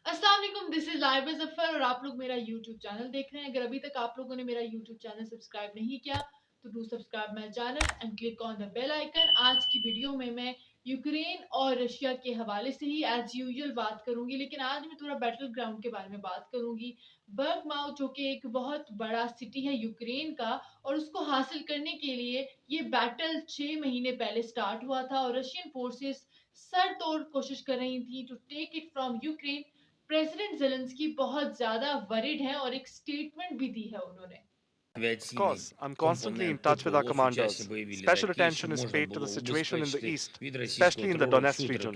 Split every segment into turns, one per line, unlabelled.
अस्सलाम वालेकुम, this is Laiba Zafar और आप लोग मेरा यूट्यूब चैनल देख रहे हैं। अगर अभी तक आप लोगों ने मेरा यूट्यूब चैनल सब्सक्राइब नहीं किया तो do subscribe my channel and click on the bell icon. आज की वीडियो में मैं यूक्रेन और रशिया के हवाले से ही एज यूजुअल बात करूंगी, लेकिन आज मैं थोड़ा बैटल ग्राउंड के बारे में बात करूंगी। बर्गमाउथ जो कि एक बहुत बड़ा सिटी है यूक्रेन का, और उसको हासिल करने के लिए ये बैटल 6 महीने पहले स्टार्ट हुआ था और रशियन फोर्सेस सर तोड़ कोशिश कर रही थी to take it from Ukraine. President Zelensky बहुत ज्यादा वरिड है और एक स्टेटमेंट भी दी है उन्होंने।
Of course, I'm constantly in touch with our commanders. Special attention is paid to the situation in the east, especially in the Donetsk region.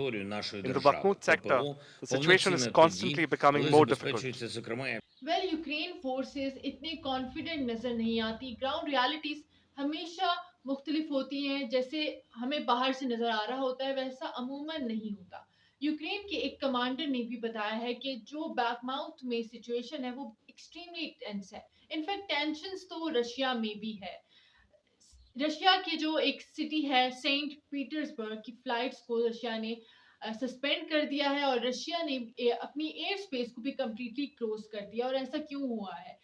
In the Bakhmut sector, the situation is constantly becoming more difficult.
Well, Ukraine forces इतने confident नजर नहीं आती। Ground realities हमेशा मुख्तलिफ होती हैं। जैसे हमें बाहर से नजर आ रहा होता है वैसा अमूमन नहीं होता। यूक्रेन के एक कमांडर ने भी बताया है कि जो बैकमाउथ में सिचुएशन है वो एक्सट्रीमली टेंस है। इनफैक्ट टेंशंस तो रशिया में भी है। रशिया की जो एक सिटी है सेंट पीटर्सबर्ग की फ्लाइट्स को रशिया ने सस्पेंड कर दिया है और रशिया ने अपनी एयर स्पेस को भी कम्प्लीटली क्लोज कर दिया। और ऐसा क्यों हुआ है?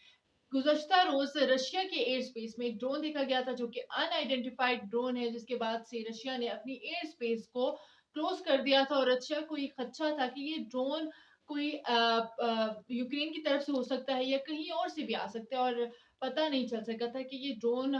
गुज़श्ता रोज रशिया के एयर स्पेस में एक ड्रोन देखा गया था जो कि अनआइडेंटिफाइड ड्रोन है, जिसके बाद से रशिया ने अपनी एयर स्पेस को क्लोज कर दिया था। और रशिया को ये खदशा था कि ये ड्रोन कोई यूक्रेन की तरफ से हो सकता है या कहीं और से भी आ सकता है, और पता नहीं चल सका था कि ये ड्रोन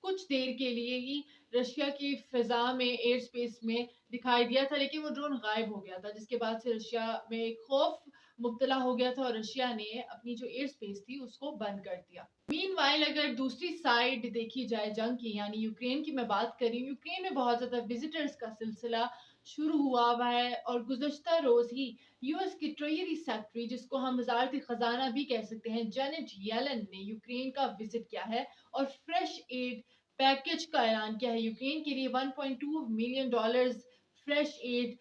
कुछ देर के लिए ही रशिया की फिजा में एयर स्पेस में दिखाई दिया था, लेकिन वो ड्रोन गायब हो गया था, जिसके बाद से रशिया में एक खौफ मुब्तला हो गया था और रशिया ने अपनी जो एयर स्पेस थी उसको बंद कर दिया। मीनवाइल अगर दूसरी साइड देखी जाए जंग की, यानी यूक्रेन की मैं बात करी, यूक्रेन में बहुत ज्यादा विजिटर्स का सिलसिला शुरू हुआ है और गुज़श्ता रोज ही यूएस की ट्रेजरी सेक्रेटरी, जिसको हम वजारत खजाना भी कह सकते हैं, जेनेट येलन ने यूक्रेन का विजिट किया है और फ्रेश एड पैकेज का ऐलान किया है। यूक्रेन के लिए $1.2 मिलियन फ्रेश एड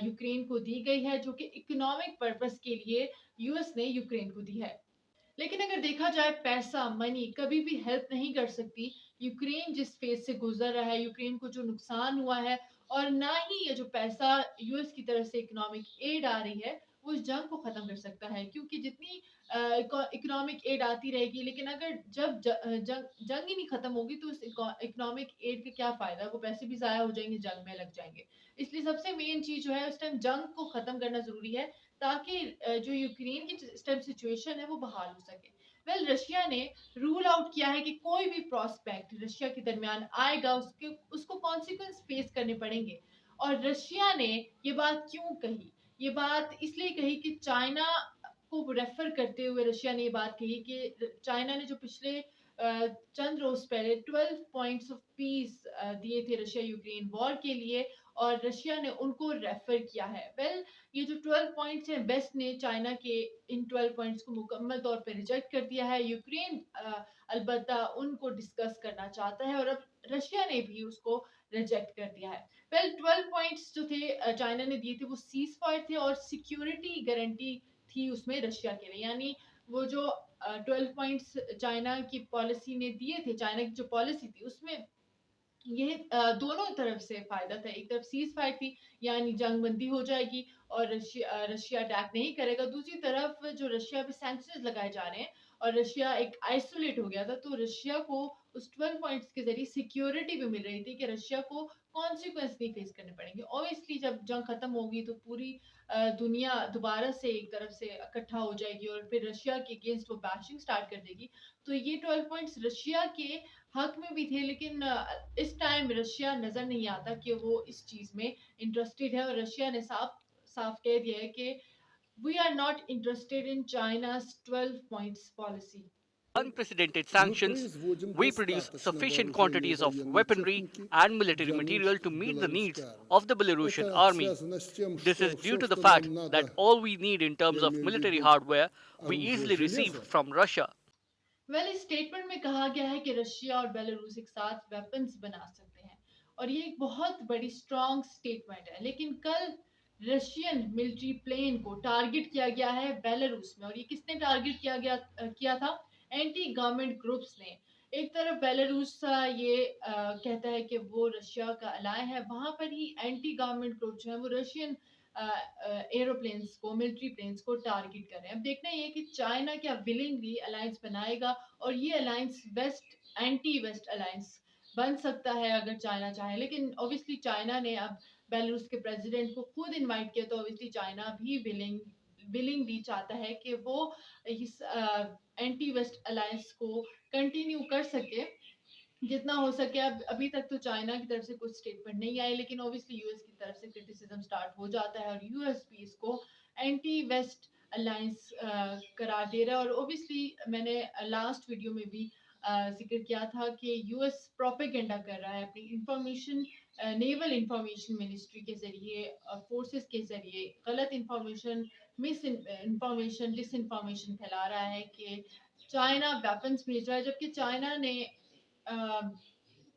यूक्रेन को दी गई है, जो कि इकोनॉमिक पर्पस के लिए यूएस ने यूक्रेन को दी है। लेकिन अगर देखा जाए पैसा मनी कभी भी हेल्प नहीं कर सकती। यूक्रेन जिस फेज से गुजर रहा है, यूक्रेन को जो नुकसान हुआ है, और ना ही ये जो पैसा यूएस की तरफ से इकोनॉमिक एड आ रही है वो इस जंग को खत्म कर सकता है। क्योंकि जितनी इकोनॉमिक एड आती रहेगी, लेकिन अगर जब जंग ही नहीं खत्म होगी तो उस इकोनॉमिक एड का क्या फायदा? वो पैसे भी जाया हो जाएंगे, जंग में लग जाएंगे। इसलिए सबसे मेन चीज जो है उस टाइम जंग को खत्म करना जरूरी है, ताकि जो यूक्रेन की इस टाइम सिचुएशन है वो बहाल हो सके। वेल, रशिया ने रूल आउट किया है कि कोई भी प्रोस्पेक्ट रशिया के दरमियान आएगा उसको कॉन्सिक्वेंस फेस करने पड़ेंगे। और रशिया ने ये बात क्यों कही? ये बात इसलिए कही कि चाइना को रेफर करते हुए रशिया ने ये बात कही कि चाइना ने जो पिछले चंद रोज पहले 12 पॉइंट्स ऑफ पीस दिए थे रशिया यूक्रेन वॉर के लिए, और रशिया ने उनको रेफर किया है। वेल, ये जो 12 पॉइंट्स हैं, वेस्ट ने चाइना के इन 12 पॉइंट्स को मुकम्मल तौर पे रिजेक्ट कर दिया है। यूक्रेन अलबत्ता उनको डिस्कस करना चाहता है और अब रशिया ने भी उसको रिजेक्ट कर दिया है। वेल, 12 पॉइंट्स जो थे चाइना ने दिए थे वो सीज फायर थे और सिक्योरिटी गारंटी थी उसमें रशिया के लिए। यानी वो जो 12 पॉइंट्स चाइना की पॉलिसी ने दिए थे, चाइना की जो पॉलिसी थी उसमें ये दोनों तरफ से फायदा था। एक तरफ सीज फायर थी, यानी जंग बंदी हो जाएगी और रशिया अटैक नहीं करेगा। दूसरी तरफ जो रशिया पे सैंक्शंस लगाए जा रहे हैं और रशिया एक आइसोलेट हो गया था, तो रशिया को उस 12 पॉइंट्स के जरिए सिक्योरिटी भी मिल रही थी कि रशिया को कॉन्सिक्वेंस नहीं फेस करने पड़ेंगे। ऑब्वियसली जब जंग खत्म होगी तो पूरी दुनिया दोबारा से एक तरफ से इकट्ठा हो जाएगी और फिर रशिया के अगेंस्ट वो बैशिंग स्टार्ट कर देगी। तो ये 12 पॉइंट्स रशिया के हक में भी थे, लेकिन इस टाइम रशिया नजर नहीं आता कि वो इस चीज में इंटरेस्टेड है। और रशिया ने साफ साफ कह दिया है कि we are not interested in China's 12 points policy।
Unprecedented sanctions, we produce sufficient quantities of weaponry and military material to meet the needs of the Belarusian army. This is due to the fact that all we need in terms of military hardware we easily receive from Russia.
Well, इस statement में कहा गया है कि Russia और Belarus एक साथ weapons बना सकते हैं, और ये एक बहुत बड़ी स्ट्रॉन्ग स्टेटमेंट है। लेकिन कल रशियन मिलिट्री प्लेन को टारगेट किया गया है बेलारूस में, और ये किसने टारगेट किया था? एंटी गवर्नमेंट ग्रुप्स ने। एक तरफ बेलारूस ये कहता है कि वो रशिया का अलाय है, वहां पर ही एंटी गवर्नमेंट ग्रुप जो है वो रशियन एरोप्लेन्स को, मिलिट्री प्लेन्स को टारगेट कर रहे हैं। अब देखना ये है कि चाइना क्या विलिंगली अलायंस बनाएगा, और ये alliance west anti west alliance बन सकता है अगर चाइना चाहे। लेकिन ऑब्वियसली चाइना ने अब बेलारूस के प्रेसिडेंट को खुद इनवाइट किया, तो ऑब्वियसली चाइना भी विलिंगली चाहता है कि वो इस एंटी वेस्ट अलायंस को कंटिन्यू कर सके जितना हो सके। अब अभी तक तो चाइना की तरफ से कुछ स्टेटमेंट नहीं आई, लेकिन ऑब्वियसली यूएस की तरफ से क्रिटिसिज्म स्टार्ट हो जाता है, और यूएस भी इसको एंटी वेस्ट अलायंस करार दे रहा है। और ऑब्वियसली मैंने लास्ट वीडियो में भी जिक्र किया था कि यूएस प्रोपेगेंडा कर रहा है अपनी इंफॉर्मेशन, नेवल इंफॉर्मेशन मिनिस्ट्री के जरिए, फोर्सेस के जरिए गलत information, misinformation, disinformation फैला रहा है कि चाइना वेपन्स भेज रहा है, जबकि चाइना ने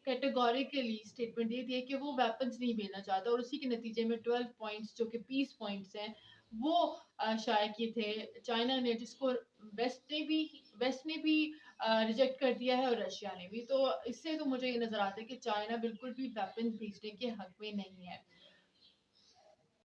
कैटेगोरिकली स्टेटमेंट दे दी है कि वो वेपन्स नहीं भेजना चाहता, और उसी के नतीजे में 12 पॉइंट्स जो कि पीस पॉइंट्स हैं वो शाये किए थे चाइना ने, जिसको वेस्ट ने भी रिजेक्ट कर दिया है और रशिया ने भी। तो इससे तो मुझे ये नजर आता है कि चाइना बिल्कुल भी वेपन्स भेजने के हक में नहीं है।